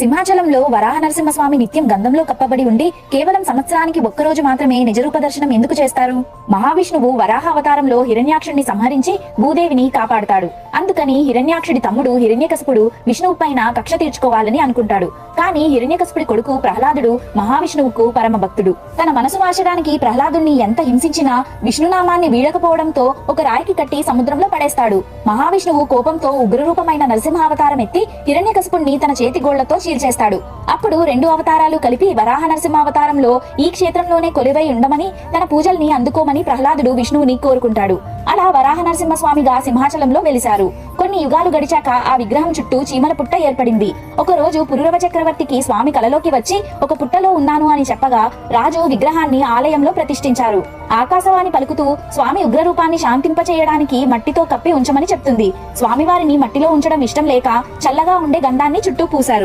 సింహాచలంలో వరాహ నరసింహస్వామి నిత్యం గంధంలో కప్పబడి ఉండి కేవలం సంవత్సరానికి ఒక్కరోజు మాత్రమే నిజరూప దర్శనం ఎందుకు చేస్తారు? మహావిష్ణువు వరాహ అవతారంలో హిరణ్యాక్షుడిని సంహరించి భూదేవిని కాపాడుతాడు. అందుకని హిరణ్యాక్షుడి తమ్ముడు హిరణ్యకశిపుడు విష్ణువు పైన కక్ష తీర్చుకోవాలని అనుకుంటాడు. కానీ హిరణ్యకశిపుడి కొడుకు ప్రహ్లాదుడు మహావిష్ణువుకు పరమ భక్తుడు. తన మనసు మార్చడానికి ప్రహ్లాదుని ఎంత హింసించినా విష్ణునామాన్ని వీడకపోవడంతో ఒక రాయికి కట్టి సముద్రంలో పడేస్తాడు. మహావిష్ణువు కోపంతో ఉగ్రరూపమైన నరసింహావతారం ఎత్తి హిరణ్యకశిపుణ్ణి తన చేతి గోళ్లతో చీల్చేస్తాడు. అప్పుడు రెండు అవతారాలు కలిపి వరాహ నరసింహావతారంలో ఈ క్షేత్రంలోనే కొలువై ఉండమని, తన పూజల్ని అందుకోమని ప్రహ్లాదుడు విష్ణువుని కోరుకుంటాడు. అలా వరాహ నరసింహస్వామిగా సింహాచలంలో వెలిశారు. కొన్ని యుగాలు గడిచాక ఆ విగ్రహం చుట్టూ చీమల పుట్ట ఏర్పడింది. ఒక రోజు పురూరవ చక్రవర్తికి స్వామి కలలోకి వచ్చి ఒక పుట్టలో ఉన్నాను అని చెప్పగా రాజు విగ్రహాన్ని ఆలయంలో ప్రతిష్ఠించారు. ఆకాశవాణి పలుకుతూ స్వామి ఉగ్రరూపాన్ని శాంతింపచేయడానికి మట్టితో కప్పి ఉంచమని చెప్తుంది. స్వామివారిని మట్టిలో ఉంచడం ఇష్టం లేక చల్లగా ఉండే గంధాన్ని చుట్టూ పూశారు.